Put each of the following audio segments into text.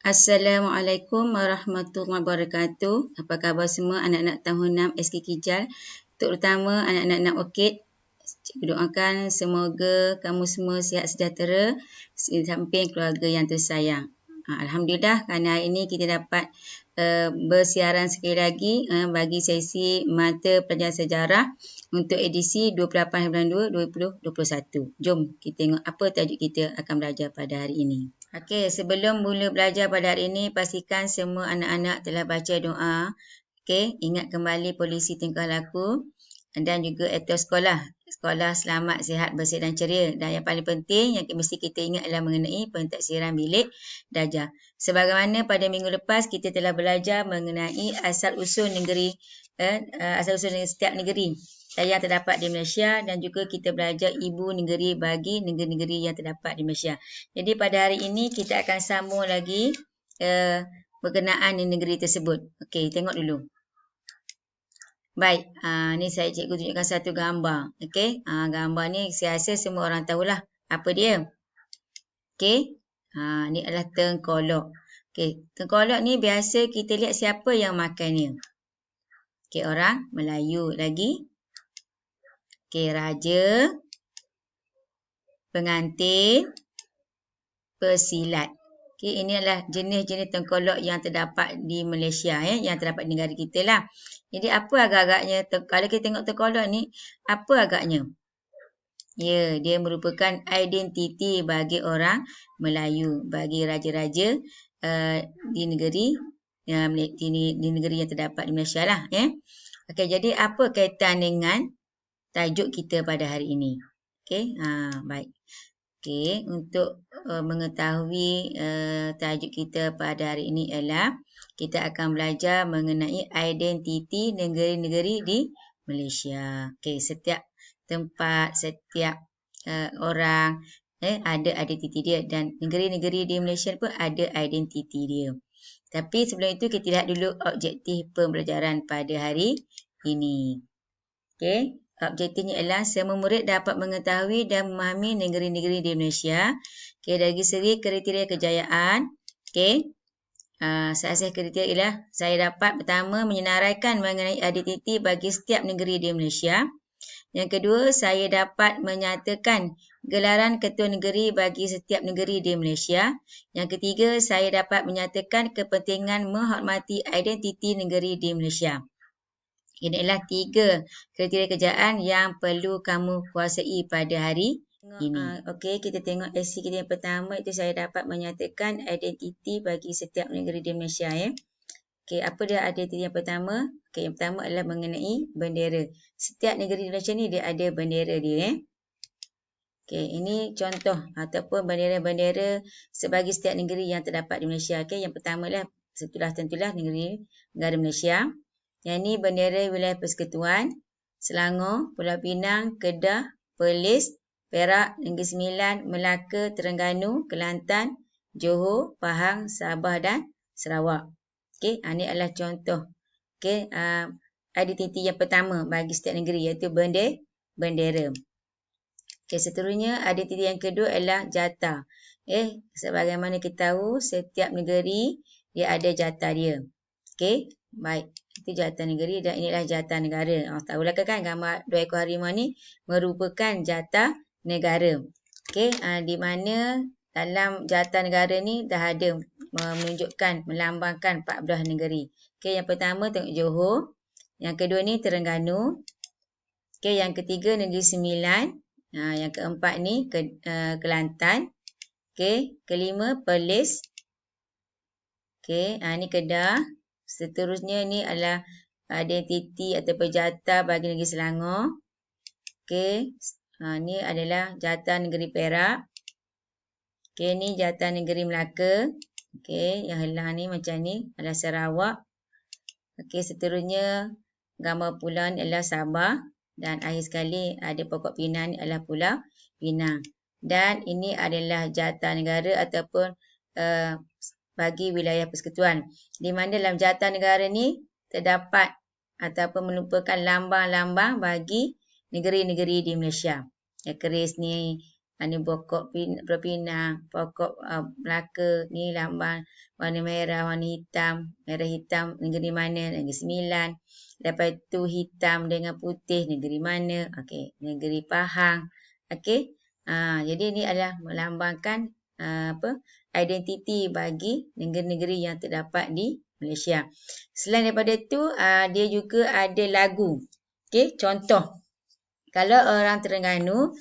Assalamualaikum warahmatullahi wabarakatuh. Apa khabar semua anak-anak tahun 6 SK Kijal, terutama anak-anak Orchid. Cikgu doakan semoga kamu semua sihat sejahtera di samping keluarga yang tersayang. Alhamdulillah kerana hari ini kita dapat bersiaran sekali lagi bagi sesi mata pelajaran sejarah untuk edisi 28/2/2021. Jom kita tengok apa tajuk kita akan belajar pada hari ini. Okey, sebelum mula belajar pada hari ini, pastikan semua anak-anak telah baca doa. Okey, ingat kembali polisi tingkah laku dan juga etos sekolah. Sekolah selamat, sihat, bersih dan ceria. Dan yang paling penting yang mesti kita ingat adalah mengenai pentaksiran bilik darjah. Sebagaimana pada minggu lepas kita telah belajar mengenai asal-usul negeri, asal-usul setiap negeri yang terdapat di Malaysia, dan juga kita belajar ibu negeri bagi negeri-negeri yang terdapat di Malaysia. Jadi pada hari ini kita akan sambung lagi berkenaan di negeri tersebut. Okey, tengok dulu. Baik, ni saya cikgu tunjukkan satu gambar. Okey, gambar ni saya rasa semua orang tahulah apa dia. Okey, ni adalah tengkolok. Okey, tengkolok ni biasa kita lihat siapa yang makannya. Okey, orang Melayu lagi. Okey, raja, pengantin, pesilat. Okey, ini adalah jenis-jenis tengkolok yang terdapat di Malaysia, yang terdapat di negara kita lah. Jadi apa agak-agaknya, kalau kita tengok tengkolok ni, apa agaknya? Ya, dia merupakan identiti bagi orang Melayu, bagi raja-raja di negeri di negeri yang terdapat di Malaysia lah. Okey, jadi apa kaitan dengan tajuk kita pada hari ini? Okey, baik. Okey, untuk mengetahui tajuk kita pada hari ini ialah kita akan belajar mengenai identiti negeri-negeri di Malaysia. Okey, setiap tempat, setiap orang ada identiti dia, dan negeri-negeri di Malaysia pun ada identiti dia. Tapi sebelum itu kita lihat dulu objektif pembelajaran pada hari ini. Okey. Objektifnya ialah semua murid dapat mengetahui dan memahami negeri-negeri di Malaysia. Okey, dari segi kriteria kejayaan, okey. Asas kriteria ialah saya dapat pertama menyenaraikan mengenai identiti bagi setiap negeri di Malaysia. Yang kedua, saya dapat menyatakan gelaran ketua negeri bagi setiap negeri di Malaysia. Yang ketiga, saya dapat menyatakan kepentingan menghormati identiti negeri di Malaysia. Ini adalah 3 kriteria kejayaan yang perlu kamu kuasai pada hari ini. Okey, kita tengok aksi kita yang pertama, itu saya dapat menyatakan identiti bagi setiap negeri di Malaysia. Okey, apa dia identiti yang pertama? Okey, yang pertama adalah mengenai bendera. Setiap negeri di Malaysia ni dia ada bendera dia. Okey, ini contoh ataupun bendera-bendera sebagai setiap negeri yang terdapat di Malaysia. Okey, yang pertama adalah tentulah negara Malaysia. Yang ini bendera wilayah persekutuan, Selangor, Pulau Pinang, Kedah, Perlis, Perak, Negeri Sembilan, Melaka, Terengganu, Kelantan, Johor, Pahang, Sabah dan Sarawak. Okey, ini adalah contoh. Okey, identiti yang pertama bagi setiap negeri iaitu bendera. Okey, seterusnya identiti yang kedua adalah jata. Sebagaimana kita tahu setiap negeri dia ada jata dia. Okey, baik. Itu jata negeri dan inilah jata negara. Tahulah kan gambar 2 ekor harimau ni merupakan jata negara. Okey, di mana dalam jata negara ni dah ada menunjukkan, melambangkan 14 negeri. Okey, yang pertama tengok Johor. Yang kedua ni Terengganu. Okey, yang ketiga Negeri Sembilan. Yang keempat ni Kelantan. Okey, kelima Perlis. Okey, ni Kedah. Seterusnya ni adalah identiti atau jata bagi negeri Selangor. Okey, ni adalah jata negeri Perak. Okey, ni jata negeri Melaka. Okey, yang helang ni macam ni adalah Sarawak. Okey, seterusnya gambar pulau ni adalah Sabah. Dan akhir sekali ada pokok pinang ni adalah Pulau Pinang. Dan ini adalah jata negara ataupun bagi wilayah persekutuan. Di mana dalam jata negara ni terdapat ataupun merupakan lambang-lambang bagi negeri-negeri di Malaysia. Keris ni Ini pokok Pulau Pinang, pokok Melaka, ni lambang warna merah, warna hitam, merah hitam, negeri mana? Negeri Sembilan. Lepas tu hitam dengan putih, negeri mana? Okey, negeri Pahang. Okey. Jadi ini adalah melambangkan identiti bagi negeri-negeri yang terdapat di Malaysia. Selain daripada itu, dia juga ada lagu. Okey, contoh. Kalau orang Terengganu,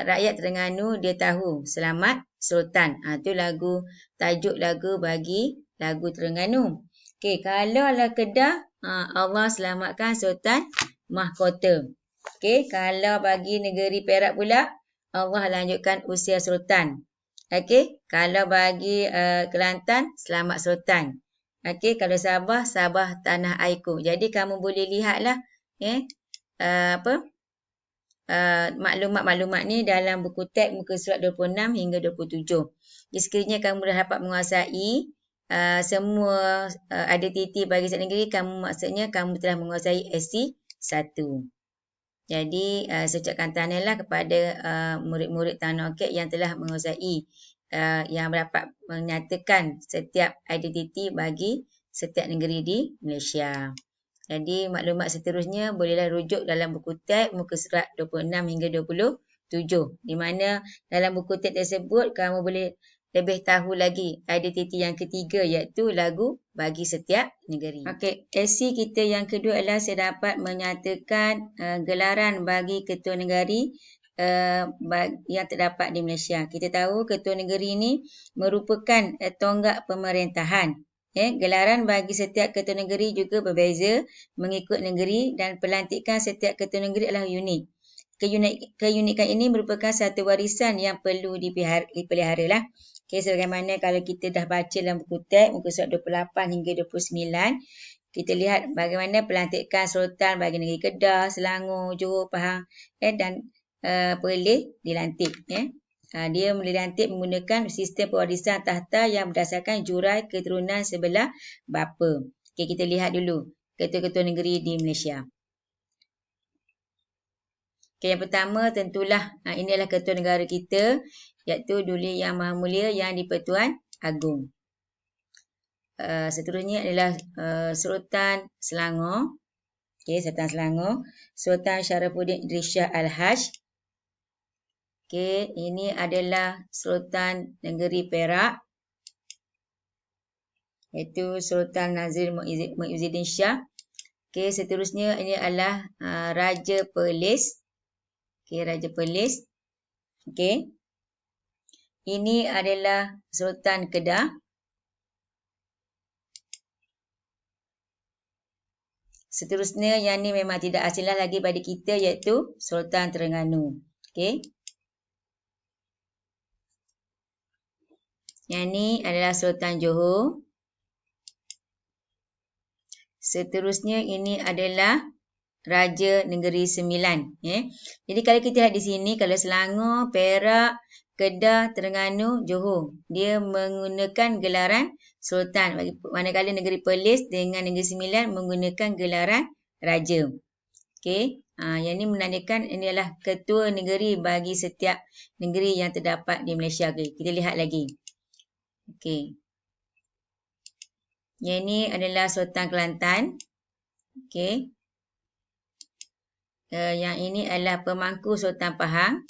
rakyat Terengganu dia tahu Selamat Sultan. Itu lagu, tajuk lagu bagi lagu Terengganu. Okey, kalau lah Kedah, Allah selamatkan Sultan Mahkota. Okey, kalau bagi negeri Perak pula, Allah lanjutkan usia Sultan. Okey, kalau bagi Kelantan, Selamat Sultan. Okey, kalau Sabah, Sabah Tanah Airku. Jadi kamu boleh lihatlah maklumat-maklumat ni dalam buku teks muka surat 26 hingga 27. Jadi sekiranya kamu dah dapat menguasai semua identiti bagi satu negeri, maksudnya kamu telah menguasai SC 1. Jadi saya ucapkan tahniahlah kepada murid-murid Tanah Orchid yang telah menguasai yang dapat menyatakan setiap identiti bagi setiap negeri di Malaysia. Jadi maklumat seterusnya bolehlah rujuk dalam buku teks muka surat 26 hingga 27. Di mana dalam buku teks tersebut kamu boleh lebih tahu lagi identiti yang ketiga iaitu lagu bagi setiap negeri. Okey, SC kita yang kedua adalah saya dapat menyatakan gelaran bagi ketua negeri yang terdapat di Malaysia. Kita tahu ketua negeri ini merupakan tonggak pemerintahan. Gelaran bagi setiap ketua negeri juga berbeza mengikut negeri dan pelantikan setiap ketua negeri adalah unik. Keunikan ini merupakan satu warisan yang perlu dipelihara lah. Okay, sebagaimana kalau kita dah baca dalam buku teks muka surat 28 hingga 29, kita lihat bagaimana pelantikan sultan bagi negeri Kedah, Selangor, Johor, Pahang dan Perlis dilantik. Dia dilantik menggunakan sistem pewarisan tahta yang berdasarkan jurai keturunan sebelah bapa. Okay, kita lihat dulu ketua-ketua negeri di Malaysia. Okay, yang pertama tentulah ini adalah ketua negara kita, iaitu Duli Yang Maha Mulia Yang di-Pertuan Agong. Seterusnya adalah Sultan Selangor. Okay, Sultan Selangor. Sultan Sharafuddin Idris Shah Al-Haj. Okay, ini adalah Sultan Negeri Perak, iaitu Sultan Nazir Muhyiddin Shah. Okay, seterusnya ini adalah Raja Perlis. Okay, Raja Perlis. Okay. Ini adalah Sultan Kedah. Seterusnya yang ni memang tidak asing lagi bagi kita iaitu Sultan Terengganu. Okay. Yang ni adalah Sultan Johor. Seterusnya ini adalah Raja Negeri Sembilan. Jadi kalau kita lihat di sini, kalau Selangor, Perak, Kedah, Terengganu, Johor, dia menggunakan gelaran Sultan. Manakala Negeri Perlis dengan Negeri Sembilan menggunakan gelaran Raja. Okay. Yang ini menandakan ini adalah ketua negeri bagi setiap negeri yang terdapat di Malaysia. Okay. Kita lihat lagi. Okay. Yang ini adalah Sultan Kelantan. Okay. Yang ini adalah pemangku Sultan Pahang.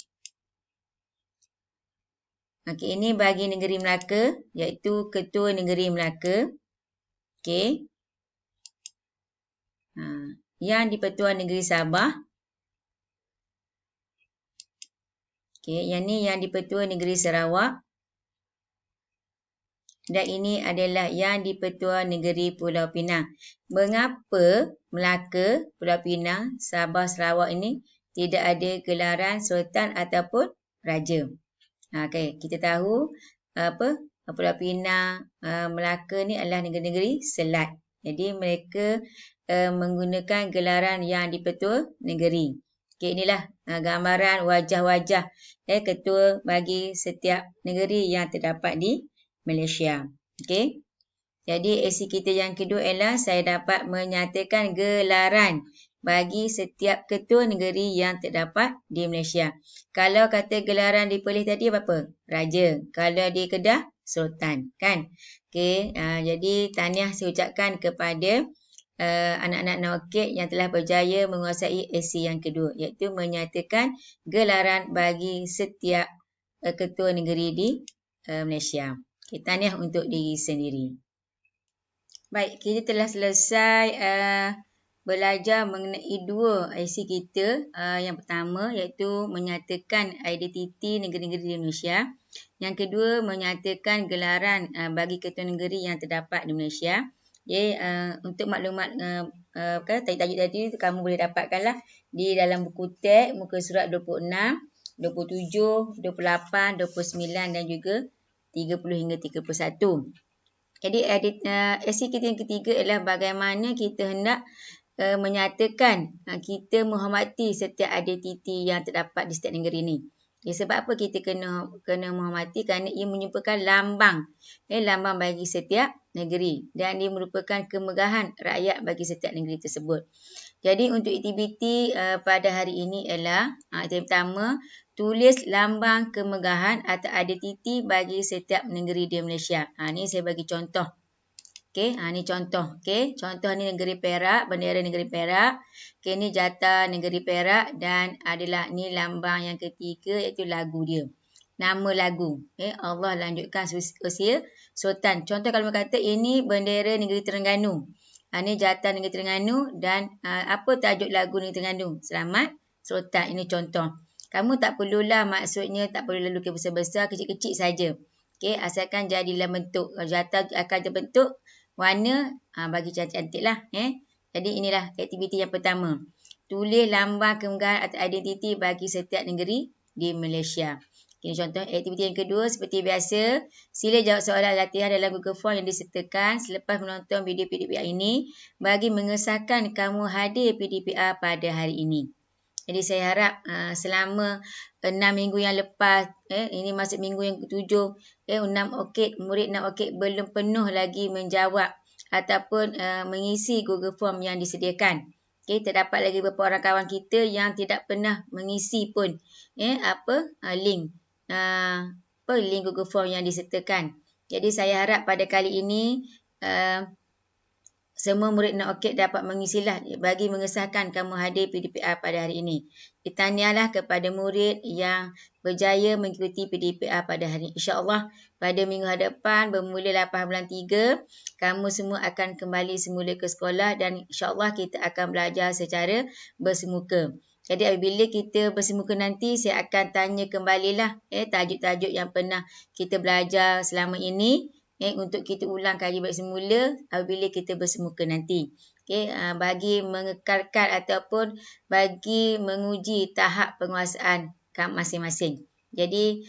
Okay, ini bagi negeri Melaka, iaitu ketua negeri Melaka. Okay. Yang di-Pertuan Negeri Sabah. Okay, yang ni yang di-Pertuan Negeri Sarawak. Dan ini adalah yang di-Pertuan Negeri Pulau Pinang. Mengapa Melaka, Pulau Pinang, Sabah, Sarawak ini tidak ada gelaran Sultan ataupun Raja? Okay, kita tahu Pulau Pinang, Melaka ni adalah negeri-negeri selat. Jadi mereka menggunakan gelaran yang di-Pertua Negeri. Okay, inilah gambaran wajah-wajah ketua bagi setiap negeri yang terdapat di Malaysia. Okay. Jadi SC kita yang kedua ialah saya dapat menyatakan gelaran bagi setiap ketua negeri yang terdapat di Malaysia. Kalau kata gelaran di Perlis tadi apa? Raja. Kalau di Kedah, Sultan. Kan? Okey, jadi tahniah saya ucapkan kepada anak-anak Nawakit yang telah berjaya menguasai SC yang kedua, iaitu menyatakan gelaran bagi setiap ketua negeri di Malaysia. Okay, tahniah untuk diri sendiri. Baik, kita telah selesai belajar mengenai dua IC kita. Yang pertama iaitu menyatakan identiti negeri-negeri di Indonesia. Yang kedua menyatakan gelaran bagi ketua negeri yang terdapat di Malaysia. Okay, untuk maklumat tajuk-tajuk tadi kamu boleh dapatkanlah di dalam buku teks muka surat 26, 27, 28, 29 dan juga 30 hingga 31. Jadi SC kita yang ketiga adalah bagaimana kita hendak menyatakan kita menghormati setiap identiti yang terdapat di setiap negeri ini. Ya, sebab apa kita kena menghormati? Kerana ia merupakan lambang bagi setiap negeri dan dia merupakan kemegahan rakyat bagi setiap negeri tersebut. Jadi untuk aktiviti pada hari ini ialah yang pertama, tulis lambang kemegahan atau identiti bagi setiap negeri di Malaysia. Ni saya bagi contoh. Okey, ni contoh. Okey, contoh ni negeri Perak, bendera negeri Perak. Okey, ni jata negeri Perak dan adalah ni lambang yang ketiga iaitu lagu dia. Nama lagu. Okey, Allah lanjutkan usia Sultan. Contoh kalau kata ini bendera negeri Terengganu. Ni jata negeri Terengganu dan apa tajuk lagu negeri Terengganu? Selamat Sultan. Ini contoh. Kamu tak perlulah maksudnya tak perlu lukis besar-besar, kecil-kecil saja. Okey, asalkan jadilah bentuk. Jata akan terbentuk warna bagi cantik-cantik lah. Jadi inilah aktiviti yang pertama. Tulis lambang kemegahan atau identiti bagi setiap negeri di Malaysia. Ini contoh aktiviti yang kedua. Seperti biasa, sila jawab soalan latihan dalam Google Form yang disertakan selepas menonton video PDPR ini bagi mengesahkan kamu hadir PDPR pada hari ini. Jadi saya harap selama 6 minggu yang lepas, ini masuk minggu yang ke-7, murid 6 okit belum penuh lagi menjawab ataupun mengisi Google Form yang disediakan. Terdapat lagi beberapa orang kawan kita yang tidak pernah mengisi pun link Google Form yang disertakan. Jadi saya harap pada kali ini semua murid 6 okit dapat mengisilah bagi mengesahkan kamu hadir PDPR pada hari ini. Tahniahlah kepada murid yang berjaya mengikuti PDPR pada hari ini. InsyaAllah pada minggu hadapan bermula 8 bulan 3, kamu semua akan kembali semula ke sekolah dan insyaAllah kita akan belajar secara bersemuka. Jadi apabila kita bersemuka nanti, saya akan tanya kembalilah tajuk-tajuk yang pernah kita belajar selama ini. Untuk kita ulang kaji balik semula apabila kita bersemuka nanti. Bagi mengekalkan ataupun bagi menguji tahap penguasaan masing-masing. Jadi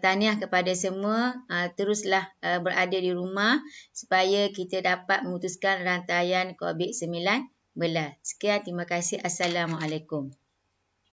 tahniah kepada semua, teruslah berada di rumah supaya kita dapat memutuskan rantaian COVID-19. Sekian, terima kasih. Assalamualaikum.